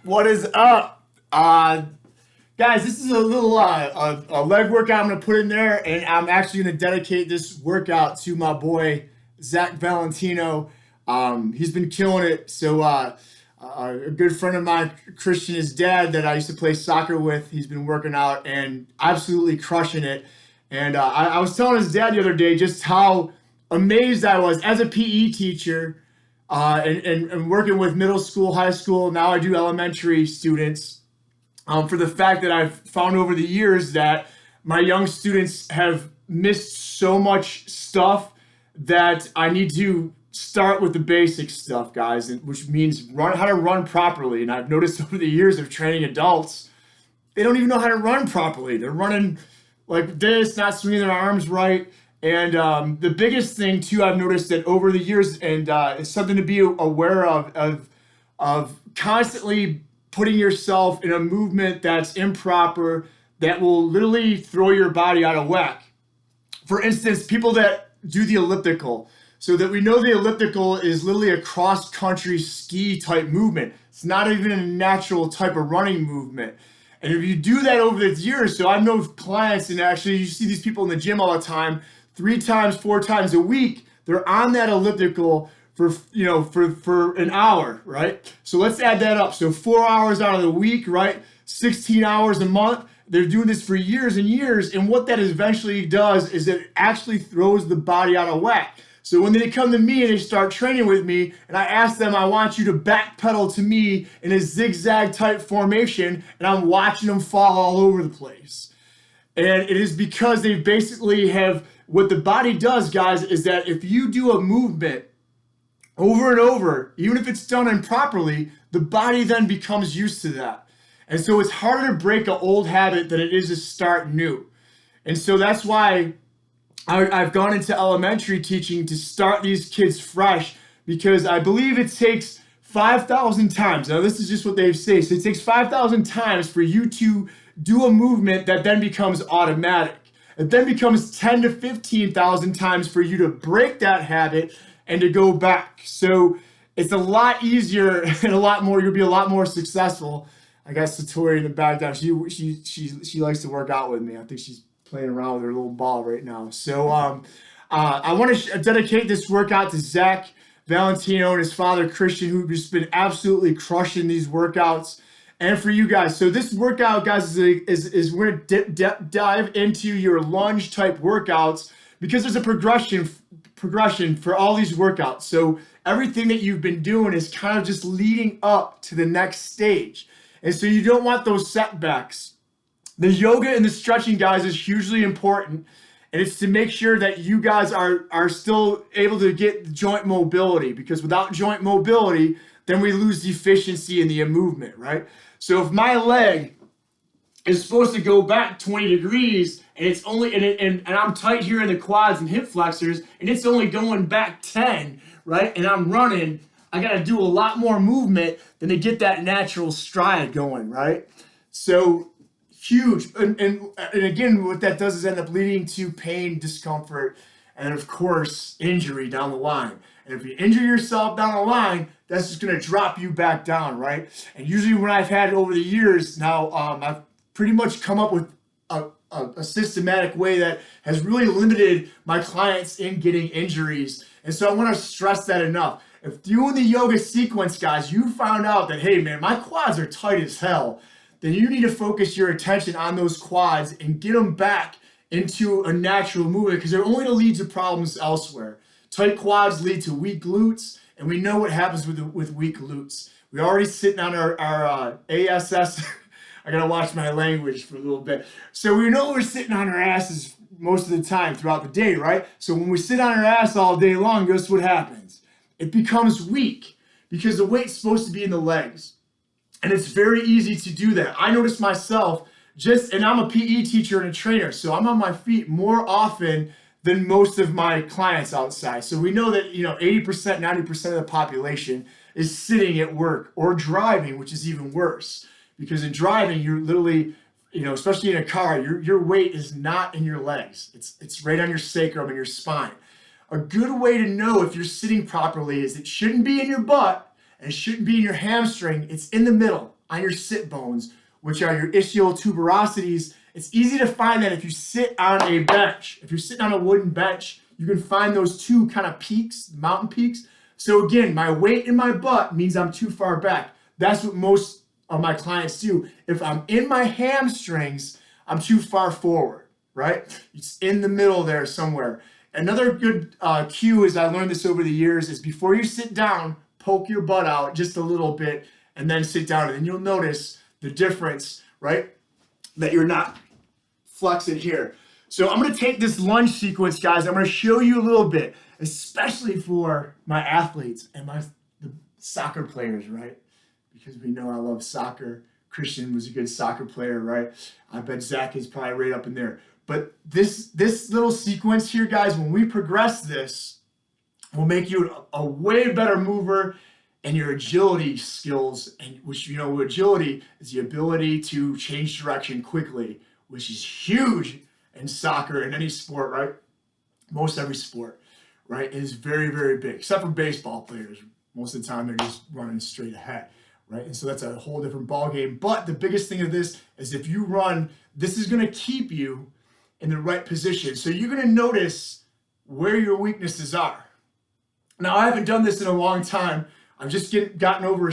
What is up? Guys, this is a little a leg workout I'm going to put in there, and I'm actually going to dedicate this workout to my boy, Zach Valentino. He's been killing it. A good friend of mine, Christian, his dad, that I used to play soccer with, he's been working out and absolutely crushing it. And I was telling his dad the other day just how amazed I was as a PE teacher and working with middle school, high school. Now I do elementary students. For the fact that I've found over the years that my young students have missed so much stuff that I need to start with the basic stuff, guys, which means run how to run properly. And I've noticed over the years of training adults, they don't even know how to run properly. They're running like this, not swinging their arms right. And the biggest thing too, I've noticed that over the years, and it's something to be aware of constantly putting yourself in a movement that's improper, that will literally throw your body out of whack. For instance, people that do the elliptical, so that we know the elliptical is literally a cross country ski type movement. It's not even a natural type of running movement. And if you do that over the years, so I know clients, and actually you see these people in the gym all the time, 3 times, 4 times a week, they're on that elliptical for for an hour, right? So let's add that up. So 4 hours out of the week, right? 16 hours a month. They're doing this for years and years, and what that eventually does is it actually throws the body out of whack. So when they come to me and they start training with me, and I ask them, I want you to backpedal to me in a zigzag type formation, and I'm watching them fall all over the place. And it is because they basically have, what the body does, guys, is that if you do a movement over and over, even if it's done improperly, the body then becomes used to that. And so it's harder to break an old habit than it is to start new. And so that's why I've gone into elementary teaching to start these kids fresh, because I believe it takes 5,000 times. Now, this is just what they say. So it takes 5,000 times for you to do a movement that then becomes automatic. It then becomes 10 to 15,000 times for you to break that habit and to go back. So it's a lot easier and a lot more, you'll be a lot more successful. I got Satori in the background. She likes to work out with me. I think she's playing around with her little ball right now. I want to dedicate this workout to Zach Valentino and his father Christian, who've just been absolutely crushing these workouts, and for you guys. So this workout, guys, is we're gonna dive into your lunge type workouts, because there's a progression for all these workouts. So everything that you've been doing is kind of just leading up to the next stage. And so you don't want those setbacks. The yoga and the stretching, guys, is hugely important. And it's to make sure that you guys are still able to get joint mobility, because without joint mobility, then we lose the efficiency in the movement, right? So if my leg is supposed to go back 20 degrees and it's only and I'm tight here in the quads and hip flexors, and it's only going back 10, right? And I'm running, I got to do a lot more movement than to get that natural stride going, right? So huge. And again, what that does is end up leading to pain, discomfort, and of course, injury down the line. And if you injure yourself down the line, that's just going to drop you back down, right? And usually when I've had it over the years now, I've pretty much come up with a systematic way that has really limited my clients in getting injuries. And so I want to stress that enough. If doing the yoga sequence, guys, you found out that, hey, man, my quads are tight as hell, then you need to focus your attention on those quads and get them back into a natural movement, because they're only going to lead to problems elsewhere. Tight quads lead to weak glutes, and we know what happens with weak glutes. We're already sitting on our ASS. I gotta watch my language for a little bit. So we know we're sitting on our asses most of the time throughout the day, right? So when we sit on our ass all day long, guess what happens? It becomes weak, because the weight's supposed to be in the legs. And it's very easy to do that. I notice myself and I'm a PE teacher and a trainer, so I'm on my feet more often than most of my clients outside. So we know that 80%, 90% of the population is sitting at work or driving, which is even worse. Because in driving, you're literally, especially in a car, your weight is not in your legs. It's right on your sacrum and your spine. A good way to know if you're sitting properly is it shouldn't be in your butt and it shouldn't be in your hamstring. It's in the middle on your sit bones, which are your ischial tuberosities. It's easy to find that if you sit on a bench. If you're sitting on a wooden bench, you can find those two kind of peaks, mountain peaks. So again, my weight in my butt means I'm too far back. That's what most of my clients do. If I'm in my hamstrings, I'm too far forward, right? It's in the middle there somewhere. Another good cue, as I learned this over the years, is before you sit down, poke your butt out just a little bit and then sit down. And then you'll notice the difference, right? That you're not flexing here. So I'm going to take this lunge sequence, guys. I'm going to show you a little bit, especially for my athletes and the soccer players, right? Because we know I love soccer. Christian was a good soccer player, right? I bet Zach is probably right up in there. But this little sequence here, guys, when we progress this, will make you a way better mover, and your agility skills, and which, you know, agility is the ability to change direction quickly, which is huge in soccer and any sport, right? Most every sport, right? It is very, very big, except for baseball players. Most of the time, they're just running straight ahead, right? And so that's a whole different ball game. But the biggest thing of this is if you run, this is going to keep you in the right position. So you're going to notice where your weaknesses are. Now, I haven't done this in a long time. I've just gotten over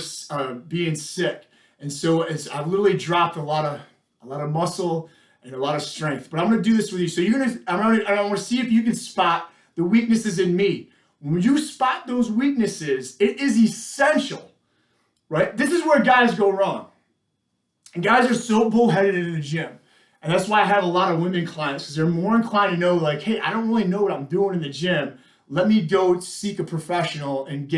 being sick, and so I've literally dropped a lot of muscle and a lot of strength. But I'm going to do this with you. So I want to see if you can spot the weaknesses in me. When you spot those weaknesses, it is essential, right? This is where guys go wrong, and guys are so bullheaded in the gym. And that's why I have a lot of women clients, because they're more inclined to know, like, hey, I don't really know what I'm doing in the gym. Let me go seek a professional and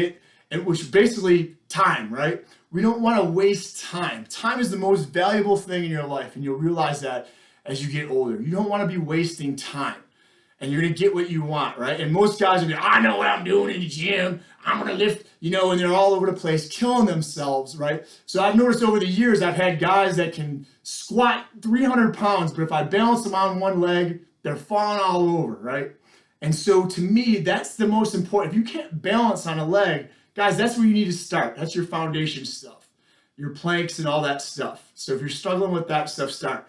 which is basically time, right? We don't want to waste time. Time is the most valuable thing in your life, and you'll realize that as you get older. You don't want to be wasting time, and you're going to get what you want, right? And most guys are going, I know what I'm doing in the gym. I'm going to lift, you know, and they're all over the place killing themselves, right? So I've noticed over the years, I've had guys that can squat 300 pounds, but if I balance them on one leg, they're falling all over, right? And so to me, that's the most important. If you can't balance on a leg, guys, that's where you need to start. That's your foundation stuff, your planks and all that stuff. So if you're struggling with that stuff, start.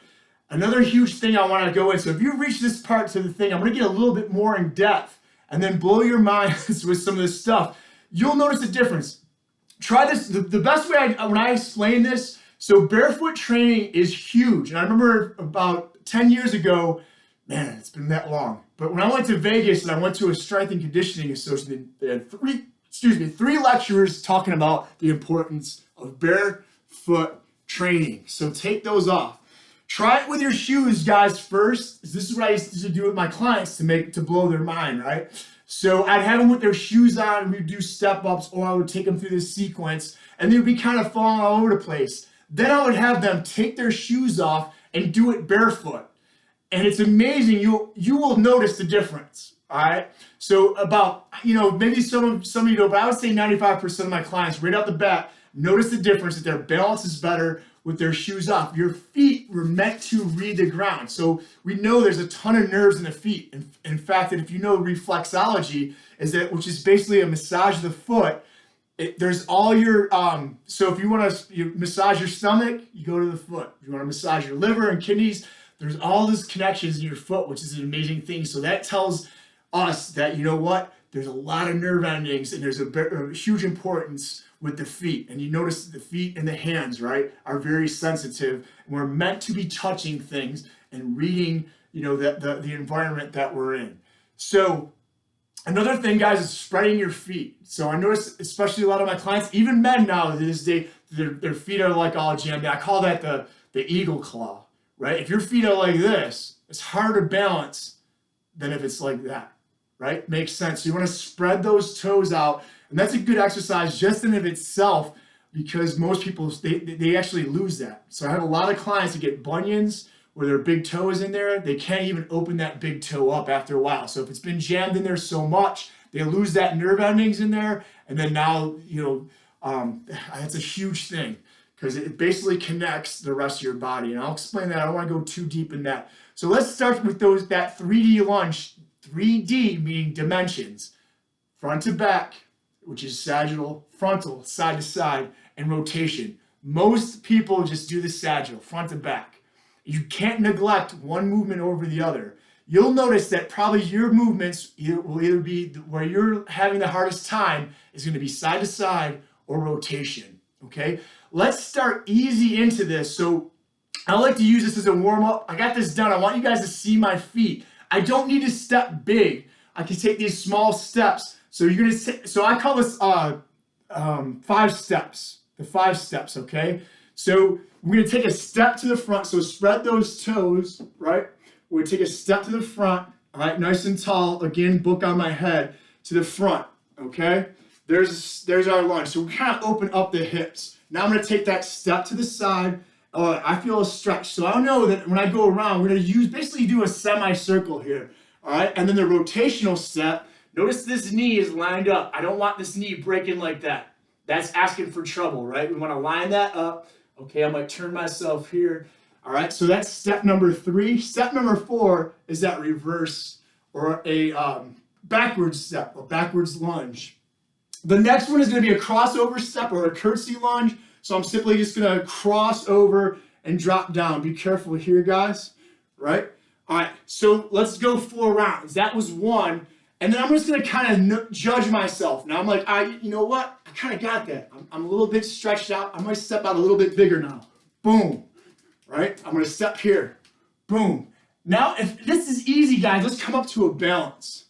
Another huge thing I want to go in. So if you reach this part to the thing, I'm going to get a little bit more in depth and then blow your minds with some of this stuff. You'll notice a difference. Try this. The best way when I explain this, so barefoot training is huge. And I remember about 10 years ago, man, it's been that long. But when I went to Vegas and I went to a strength and conditioning association, they had three lecturers talking about the importance of barefoot training. So take those off. Try it with your shoes, guys, first. This is what I used to do with my clients to blow their mind, right? So I'd have them with their shoes on, we'd do step-ups, or I would take them through this sequence, and they'd be kind of falling all over the place. Then I would have them take their shoes off and do it barefoot. And it's amazing. You will notice the difference. All right. So about, you know, maybe some of you don't, but I would say 95% of my clients right out the bat notice the difference, that their balance is better with their shoes off. Your feet were meant to read the ground. So we know there's a ton of nerves in the feet. In fact, that if you know reflexology, which is basically a massage of the foot, there's all your, so if you want to massage your stomach, you go to the foot. If you want to massage your liver and kidneys, there's all these connections in your foot, which is an amazing thing. So that tells us that, you know what, there's a lot of nerve endings, and there's a huge importance with the feet. And you notice the feet and the hands, right, are very sensitive. And we're meant to be touching things and reading, you know, the environment that we're in. So another thing, guys, is spreading your feet. So I notice, especially a lot of my clients, even men now to this day, their feet are like all jammed. I call that the eagle claw, right? If your feet are like this, it's harder to balance than if it's like that, right? Makes sense. So you want to spread those toes out, and that's a good exercise just in of itself, because most people, they actually lose that. So I have a lot of clients that get bunions where their big toe is in there. They can't even open that big toe up after a while. So if it's been jammed in there so much, they lose that nerve endings in there, and then now, you know, that's a huge thing, because it basically connects the rest of your body. And I'll explain that. I don't want to go too deep in that. So let's start with that 3D lunge. 3D meaning dimensions. Front to back, which is sagittal, frontal, side to side, and rotation. Most people just do the sagittal, front to back. You can't neglect one movement over the other. You'll notice that probably your movements will either be where you're having the hardest time is going to be side to side or rotation. Okay, let's start easy into this. So I like to use this as a warm up. I got this done. I want you guys to see my feet. I don't need to step big. I can take these small steps. So you're gonna say, so I call this 5 steps. The 5 steps. Okay. So we're gonna take a step to the front. So spread those toes, right? We're gonna take a step to the front. All right, nice and tall. Again, book on my head to the front. Okay. There's our lunge. So we kind of open up the hips. Now I'm gonna take that step to the side. I feel a stretch. So I know that when I go around, we're going to basically do a semicircle here. All right. And then the rotational step, notice this knee is lined up. I don't want this knee breaking like that. That's asking for trouble, right? We want to line that up. Okay. I might turn myself here. All right. So that's step number 3. Step number 4 is that reverse or a backwards step, a backwards lunge. The next one is going to be a crossover step or a curtsy lunge. So I'm simply just going to cross over and drop down. Be careful here, guys. Right? All right. So let's go 4 rounds. That was 1. And then I'm just going to kind of judge myself. Now I'm like, you know what? I kind of got that. I'm a little bit stretched out. I might step out a little bit bigger now. Boom. Right? I'm going to step here. Boom. Now, if this is easy, guys, let's come up to a balance.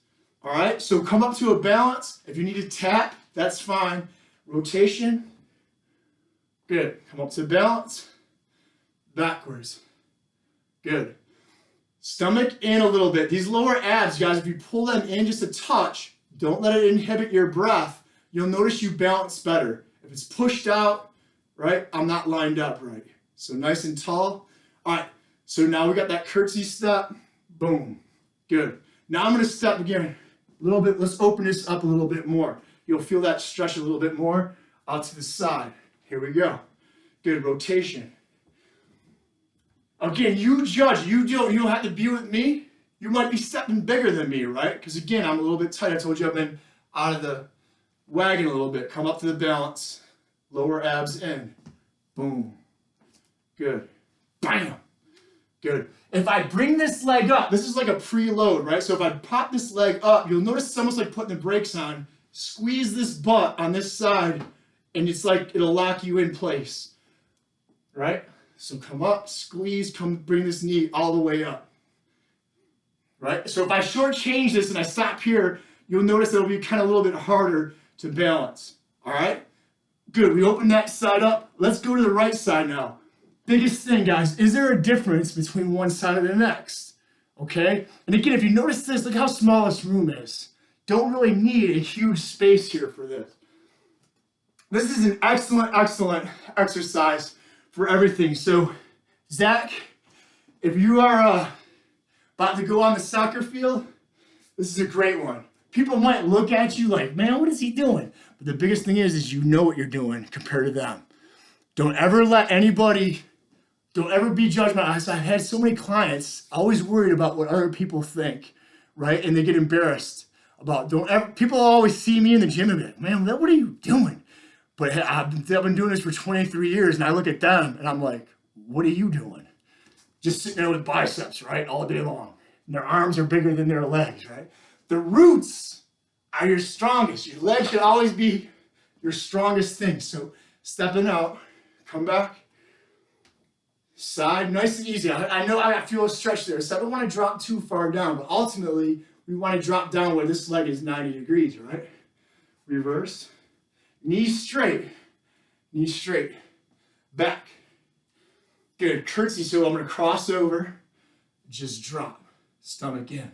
All right? So come up to a balance. If you need to tap, that's fine. Rotation. Good. Come up to balance. Backwards. Good. Stomach in a little bit. These lower abs, guys, if you pull them in just a touch, don't let it inhibit your breath. You'll notice you balance better. If it's pushed out, right, I'm not lined up right. So nice and tall. All right. So now we got that curtsy step. Boom. Good. Now I'm going to step again a little bit. Let's open this up a little bit more. You'll feel that stretch a little bit more out to the side. Here we go. Good rotation. Again, you judge. You don't have to be with me. You might be stepping bigger than me, right? Because again, I'm a little bit tight. I told you I've been out of the wagon a little bit. Come up to the balance. Lower abs in. Boom. Good. Bam. Good. If I bring this leg up, this is like a preload, right? So if I pop this leg up, you'll notice it's almost like putting the brakes on. Squeeze this butt on this side. And it's like it'll lock you in place, right? So come up, squeeze, come bring this knee all the way up, right? So if I shortchange this and I stop here, you'll notice it'll be kind of a little bit harder to balance, all right? Good, we open that side up. Let's go to the right side now. Biggest thing, guys, is there a difference between one side and the next, okay? And again, if you notice this, look how small this room is. Don't really need a huge space here for this. This is an excellent, excellent exercise for everything. So, Zach, if you are about to go on the soccer field, this is a great one. People might look at you like, man, what is he doing? But the biggest thing is you know what you're doing compared to them. Don't ever let anybody, don't ever be judgmental. I've had so many clients always worried about what other people think, right? And they get embarrassed about, people always see me in the gym and be like, man, what are you doing? But I've been doing this for 23 years, and I look at them, and I'm like, what are you doing? Just sitting there with biceps, right, all day long. And their arms are bigger than their legs, right? The roots are your strongest. Your legs should always be your strongest thing. So stepping out, come back, side, nice and easy. I know I feel a stretch there, so I don't want to drop too far down, but ultimately, we want to drop down where this leg is 90 degrees, right? Reverse. Knees straight, back. Good, curtsy, so I'm gonna cross over, just drop, stomach in,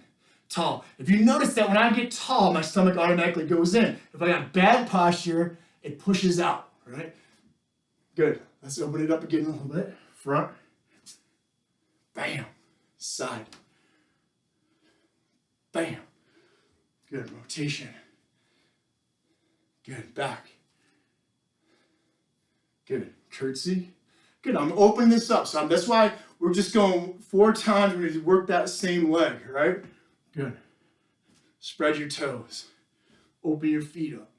tall. If you notice that when I get tall, my stomach automatically goes in. If I got bad posture, it pushes out, right? Good, let's open it up again a little bit. Front, bam, side, bam. Good, rotation. Good, back. Good, curtsy. Good, I'm opening this up. So that's why we're just going 4 times. We're going to work that same leg, right? Good. Spread your toes. Open your feet up.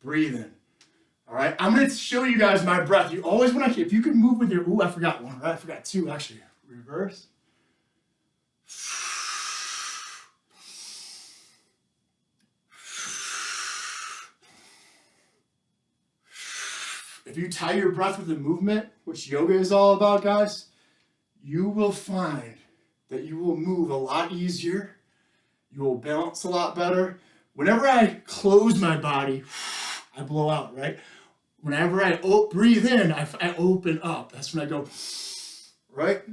Breathe in. All right, I'm gonna show you guys my breath. You always wanna, if you can move with your, ooh, I forgot one, right? I forgot two, actually. Reverse. If you tie your breath with a movement, which yoga is all about, guys, you will find that you will move a lot easier. You will balance a lot better. Whenever I close my body, I blow out, right? Whenever I breathe in, I open up. That's when I go, right?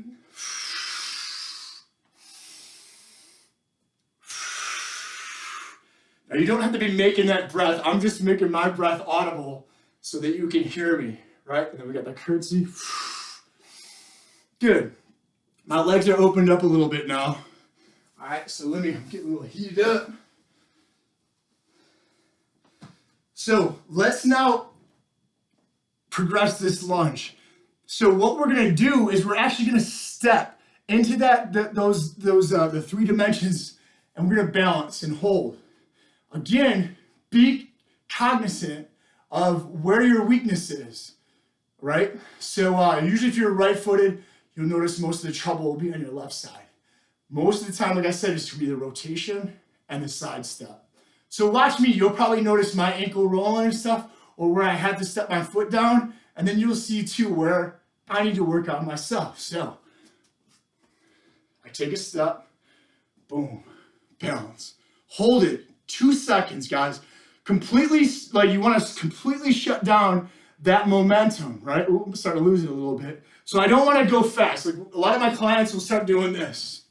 Now you don't have to be making that breath. I'm just making my breath audible so that you can hear me, right? And then we got the curtsy. Good. My legs are opened up a little bit now. All right, so let me get a little heated up. So let's now progress this lunge. So what we're gonna do is we're actually gonna step into the 3 dimensions, and we're gonna balance and hold. Again, be cognizant of where your weakness is, right? So usually if you're right-footed, you'll notice most of the trouble will be on your left side. Most of the time, like I said, it's gonna be the rotation and the side step. So watch me, you'll probably notice my ankle rolling and stuff, or where I had to step my foot down, and then you'll see too where I need to work on myself. So I take a step, boom, balance. Hold it 2 seconds, guys. Completely, like you wanna completely shut down that momentum, right? Ooh, I'm starting to lose it a little bit. So I don't wanna go fast. Like a lot of my clients will start doing this,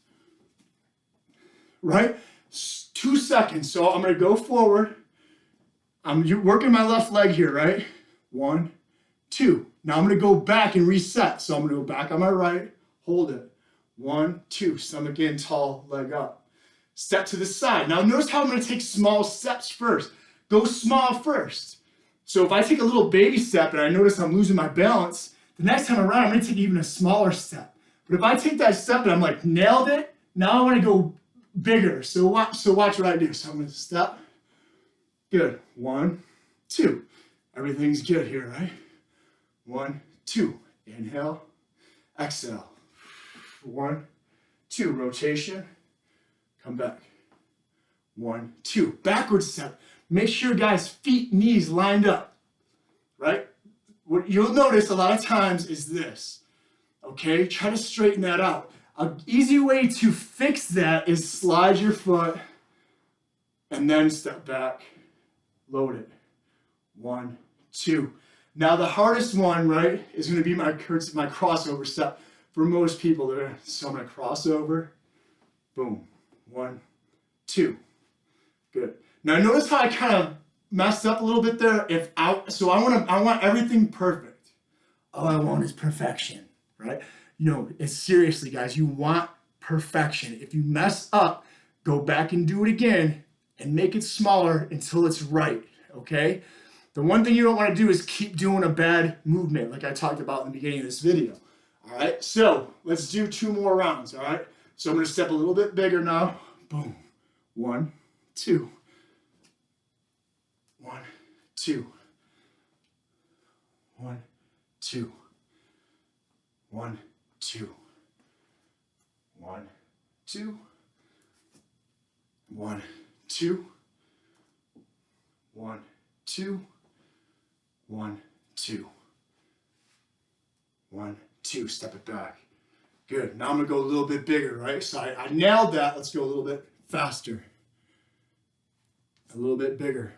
right? 2 seconds. So I'm gonna go forward. I'm working my left leg here, right? 1, 2. Now I'm gonna go back and reset. So I'm gonna go back on my right, hold it. 1, 2. Stomach in, tall, leg up. Step to the side. Now notice how I'm gonna take small steps first. Go small first. So if I take a little baby step and I notice I'm losing my balance, the next time around I'm gonna take even a smaller step. But if I take that step and I'm like, nailed it, now I wanna go bigger. So watch what I do. So I'm gonna step. Good. 1, 2. Everything's good here, right? 1, 2. Inhale. Exhale. 1, 2. Rotation. Come back. 1, 2. Backward step. Make sure, guys, feet, knees lined up, right? What you'll notice a lot of times is this, okay? Try to straighten that out. An easy way to fix that is slide your foot and then step back, load it. 1, 2. Now the hardest one, right, is gonna be my crossover step for most people. So I'm gonna cross over, boom, 1, 2. Good. Now notice how I kind of messed up a little bit there. I want everything perfect. All I want is perfection, right? You know, it's seriously, guys, you want perfection. If you mess up, go back and do it again and make it smaller until it's right, okay? The one thing you don't want to do is keep doing a bad movement like I talked about in the beginning of this video, all right? So let's do 2 more rounds, all right? So I'm going to step a little bit bigger now. Boom. 1, 2. 1, 2. 1, 2. 1, 2. 1, 2. 1, 2. 1, 2. 1, 2. 1, 2. Step it back. Good. Now I'm gonna go a little bit bigger, right? So I nailed that. Let's go a little bit faster. A little bit bigger.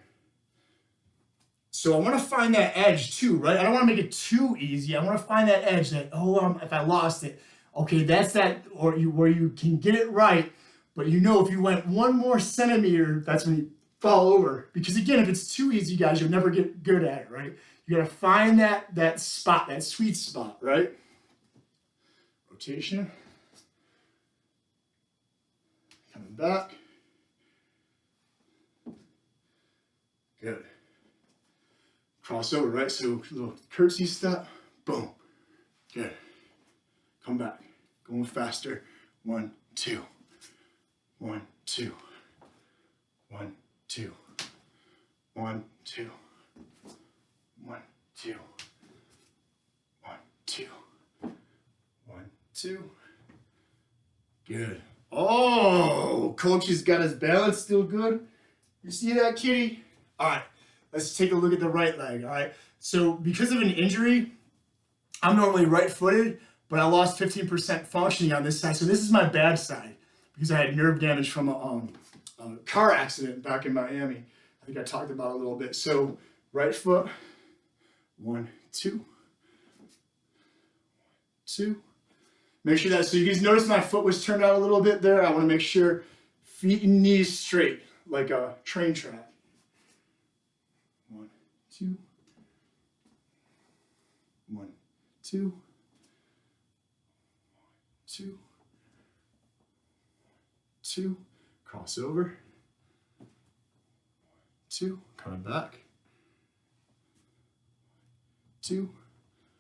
So I want to find that edge too, right? I don't want to make it too easy. I want to find that edge that, if I lost it, okay, that's that, or where you can get it right, but you know if you went 1 more centimeter, that's when you fall over. Because again, if it's too easy, guys, you'll never get good at it, right? You got to find that spot, that sweet spot, right? Rotation. Coming back. Good. Crossover, right? So a little curtsy step, boom. Good. Come back. Going faster. 1, 2. 1, 2. 1, 2. 1, 2. 1, 2. 1, 2. 1, 2. Good. Oh, coach has got his balance still good. You see that, kitty? All right, let's take a look at the right leg. All right, so because of an injury, I'm normally right-footed, but I lost 15% functioning on this side. So this is my bad side because I had nerve damage from a car accident back in Miami. I think I talked about it a little bit. So right foot, 1, 2, 2. Make sure that, so you guys notice my foot was turned out a little bit there. I want to make sure feet and knees straight, like a train track. 1, 2, 1, 2, 2, 2, cross over, 2, coming back, 2,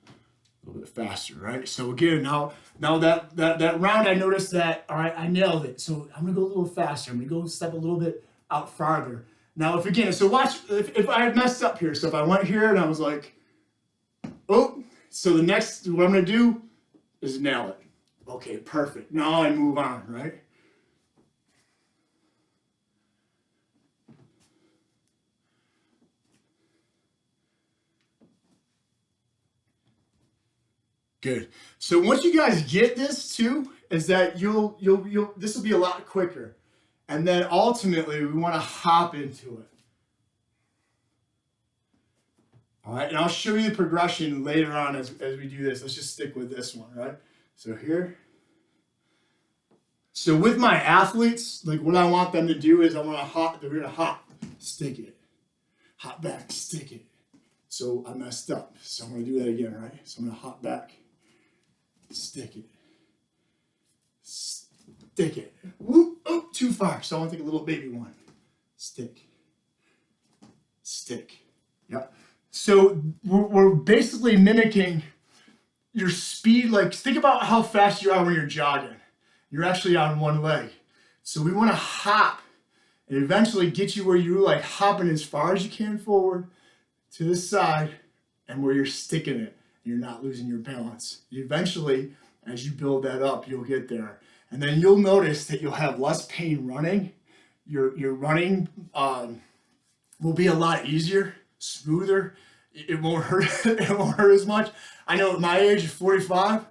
a little bit faster, right? So again, now that round, I noticed that, all right, I nailed it. So I'm gonna go a little faster. I'm gonna go step a little bit out farther. Now, so watch, if I had messed up here, so if I went here and I was like, oh, so the next, what I'm gonna do is nail it. Okay, perfect. Now I move on, right? Good. So once you guys get this too, is that this will be a lot quicker. And then ultimately we want to hop into it. All right, and I'll show you the progression later on as we do this. Let's just stick with this one, right? So here. So with my athletes, like what I want them to do is they're gonna hop, stick it. Hop back, stick it. So I messed up. So I'm gonna do that again, right? So I'm gonna hop back. Stick it. Stick it. Whoop, oh, too far. So I want to take a little baby one. Stick. Stick. Yep. So we're basically mimicking your speed. Like, think about how fast you are when you're jogging. You're actually on one leg. So we want to hop and eventually get you where you're like hopping as far as you can forward to the side and where you're sticking it. You're not losing your balance. Eventually, as you build that up, you'll get there. And then you'll notice that you'll have less pain running. Your running will be a lot easier, smoother. It won't hurt. It won't hurt as much. I know at my age of 45,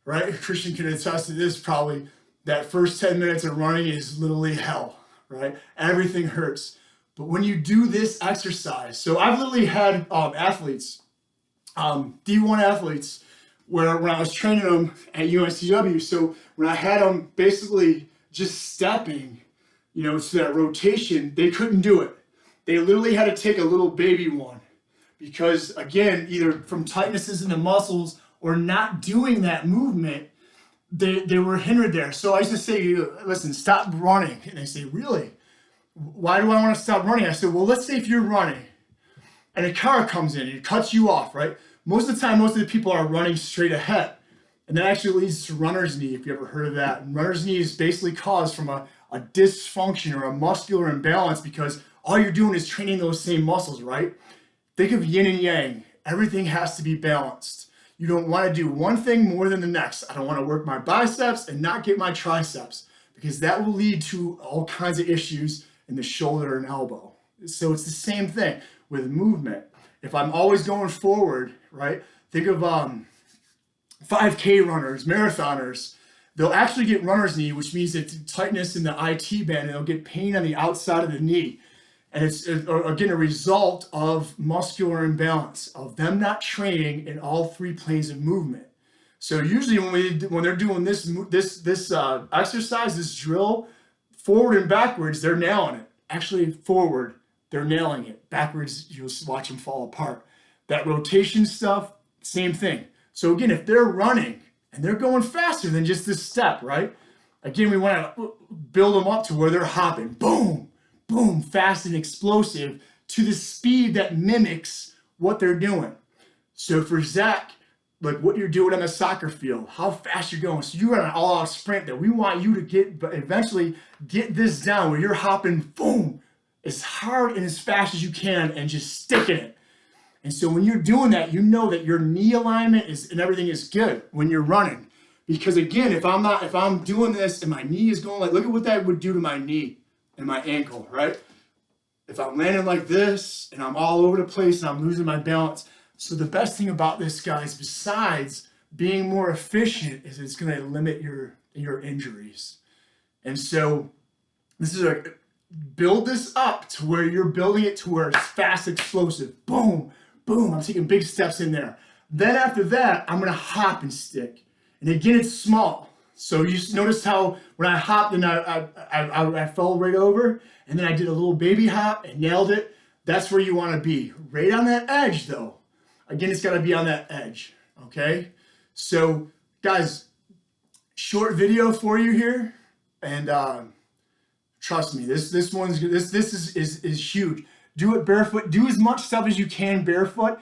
right? Christian can attest to this probably. That first 10 minutes of running is literally hell, right? Everything hurts. But when you do this exercise, so I've literally had athletes, D1 athletes, where when I was training them at UNCW, so when I had them basically just stepping, to that rotation, they couldn't do it. They literally had to take a little baby one because, again, either from tightnesses in the muscles or not doing that movement, they were hindered there. So I used to say, listen, stop running. And they say, really? Why do I want to stop running? I said, well, let's say if you're running and a car comes in and it cuts you off, right? Most of the time, most of the people are running straight ahead. And that actually leads to runner's knee, if you ever heard of that. And runner's knee is basically caused from a dysfunction or a muscular imbalance because all you're doing is training those same muscles, right? Think of yin and yang. Everything has to be balanced. You don't want to do one thing more than the next. I don't want to work my biceps and not get my triceps because that will lead to all kinds of issues in the shoulder and elbow. So it's the same thing with movement. If I'm always going forward, right? Think of 5K runners, marathoners. They'll actually get runner's knee, which means it's tightness in the IT band, and they'll get pain on the outside of the knee. And it's, again, a result of muscular imbalance, of them not training in all three planes of movement. So usually when they're doing this exercise, this drill, forward and backwards, they're nailing it. Actually, forward, they're nailing it. Backwards, you'll watch them fall apart. That rotation stuff, same thing. So again, if they're running and they're going faster than just this step, right? Again, we want to build them up to where they're hopping. Boom, boom, fast and explosive to the speed that mimics what they're doing. So for Zach, like what you're doing on the soccer field, how fast you're going. So you're on an all-out sprint that we want you to eventually get this down where you're hopping, boom, as hard and as fast as you can and just sticking it. And so when you're doing that, you know that your knee alignment is and everything is good when you're running. Because again, if I'm doing this and my knee is going like, look at what that would do to my knee and my ankle, right? If I'm landing like this and I'm all over the place and I'm losing my balance. So the best thing about this, guys, besides being more efficient, is it's going to limit your injuries. And so this is build this up to where you're building it to where it's fast, explosive. Boom, boom. I'm taking big steps in there. Then after that, I'm going to hop and stick. And again, it's small. So you notice how when I hopped and I fell right over, and then I did a little baby hop and nailed it. That's where you want to be. Right on that edge, though. Again, it's got to be on that edge, okay? So, guys, short video for you here, and trust me, this is huge. Do it barefoot. Do as much stuff as you can barefoot.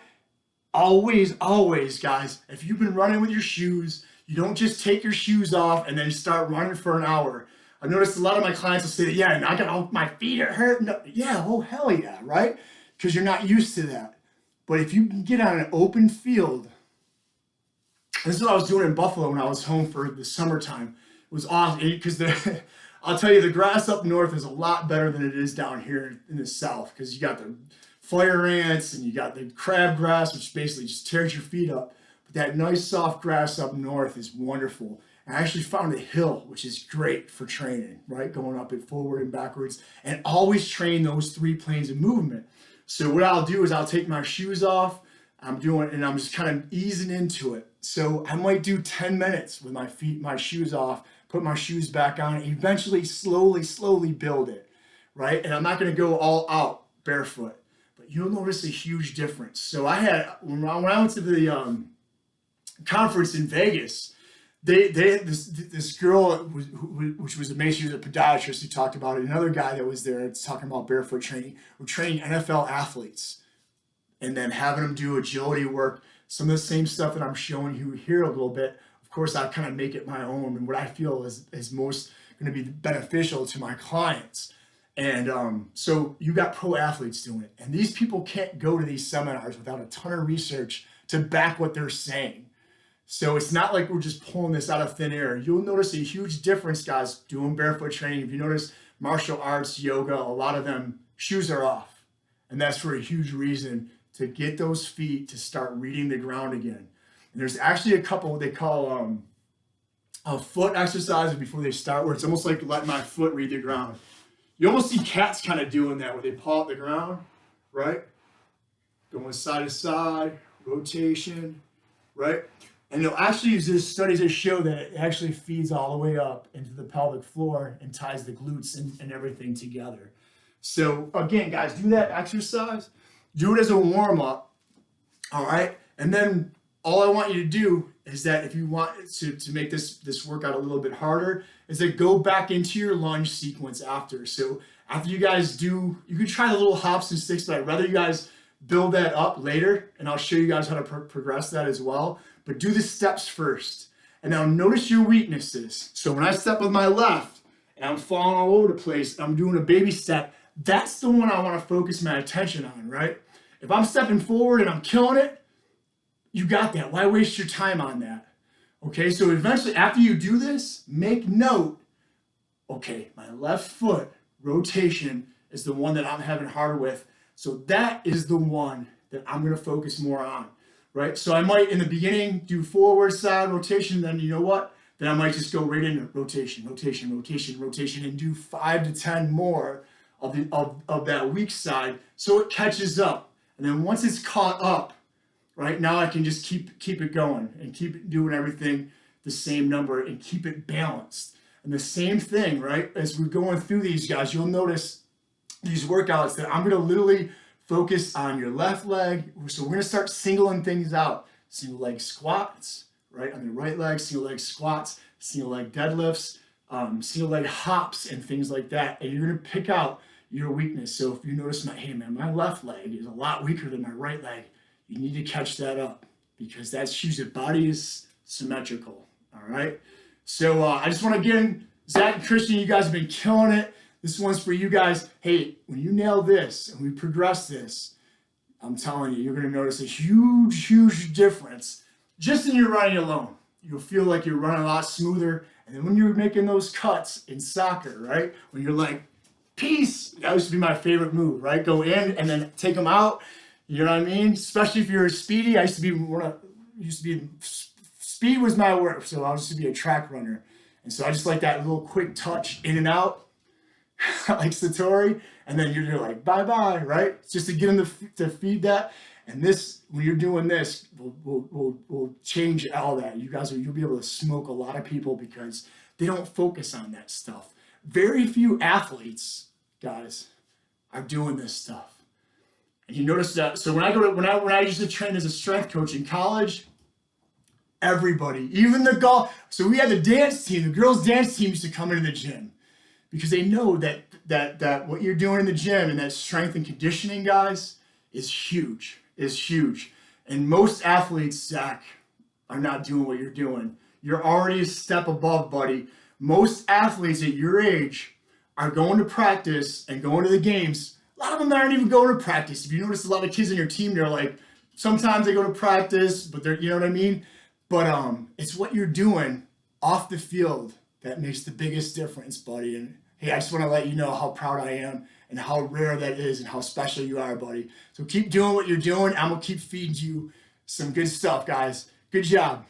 Always, always, guys. If you've been running with your shoes, you don't just take your shoes off and then start running for an hour. I've noticed a lot of my clients will say that, yeah, I got all my feet are hurt. No, yeah, oh hell yeah, right? Because you're not used to that. But if you can get on an open field, this is what I was doing in Buffalo when I was home for the summertime. It was awesome because I'll tell you, the grass up north is a lot better than it is down here in the south, because you got the fire ants and you got the crabgrass, which basically just tears your feet up. But that nice soft grass up north is wonderful. And I actually found a hill, which is great for training, right? Going up it forward and backwards, and always train those 3 planes of movement. So what I'll do is I'll take my shoes off, and I'm just kind of easing into it. So I might do 10 minutes with my shoes off, put my shoes back on, and eventually slowly build it, right? And I'm not going to go all out barefoot, but you'll notice a huge difference. So when I went to the conference in Vegas, this girl, which was amazing, she was a podiatrist who talked about it. Another guy that was there talking about barefoot training. We're training NFL athletes and then having them do agility work. Some of the same stuff that I'm showing you here a little bit. Of course, I kind of make it my own and what I feel is most going to be beneficial to my clients. And so you got pro athletes doing it. And these people can't go to these seminars without a ton of research to back what they're saying. So it's not like we're just pulling this out of thin air. You'll notice a huge difference, guys, doing barefoot training. If you notice martial arts, yoga, a lot of them, shoes are off. And that's for a huge reason, to get those feet to start reading the ground again. And there's actually a couple what they call a foot exercises before they start, where it's almost like letting my foot read the ground. You almost see cats kind of doing that, where they paw at the ground, right? Going side to side, rotation, right? And they'll actually use this studies that show that it actually feeds all the way up into the pelvic floor and ties the glutes and everything together. So again, guys, do that exercise. Do it as a warm-up, all right? And then all I want you to do is that if you want to make this workout a little bit harder, is that go back into your lunge sequence after. So after you guys do, you can try the little hops and sticks, but I'd rather you guys build that up later, and I'll show you guys how to progress that as well. But do the steps first. And now notice your weaknesses. So when I step with my left and I'm falling all over the place, I'm doing a baby step, that's the one I want to focus my attention on, right? If I'm stepping forward and I'm killing it, you got that. Why waste your time on that? Okay, so eventually after you do this, make note, okay, my left foot rotation is the one that I'm having harder with. So that is the one that I'm going to focus more on. Right, so I might in the beginning do forward side rotation, then you know what? Then I might just go right into rotation, and do 5 to 10 more of that weak side, so it catches up. And then once it's caught up, right, now I can just keep it going and keep doing everything the same number and keep it balanced. And the same thing, right? As we're going through these guys, you'll notice these workouts that I'm going to literally focus on your left leg. So we're going to start singling things out. Single leg squats, right, on the right leg, single leg squats, single leg deadlifts, single leg hops and things like that. And you're going to pick out your weakness. So if you notice hey man, my left leg is a lot weaker than my right leg, you need to catch that up, because that shows your body is symmetrical. All right. So I just want to again, Zach and Christian, you guys have been killing it. This one's for you guys. Hey, when you nail this and we progress this, I'm telling you, you're going to notice a huge, huge difference just in your running alone. You'll feel like you're running a lot smoother. And then when you're making those cuts in soccer, right? When you're like, peace, that used to be my favorite move, right? Go in and then take them out. You know what I mean? Especially if you're speedy. Speed was my work, so I used to be a track runner. And so I just like that little quick touch in and out, like Satori, and then you're like bye bye, right? It's just to get them to feed that. And this, when you're doing this, will change all that. You'll be able to smoke a lot of people because they don't focus on that stuff. Very few athletes, guys, are doing this stuff. And you notice that. So when I used to train as a strength coach in college, everybody, even the golf. So we had the dance team, the girls' dance team used to come into the gym because they know that what you're doing in the gym and that strength and conditioning, guys, is huge. And most athletes, Zach, are not doing what you're doing. You're already a step above, buddy. Most athletes at your age are going to practice and going to the games. A lot of them aren't even going to practice. If you notice a lot of kids on your team, they're like, sometimes they go to practice, but you know what I mean? But it's what you're doing off the field that makes the biggest difference, buddy. And hey, I just want to let you know how proud I am and how rare that is and how special you are, buddy. So keep doing what you're doing. I'm going to keep feeding you some good stuff, guys. Good job.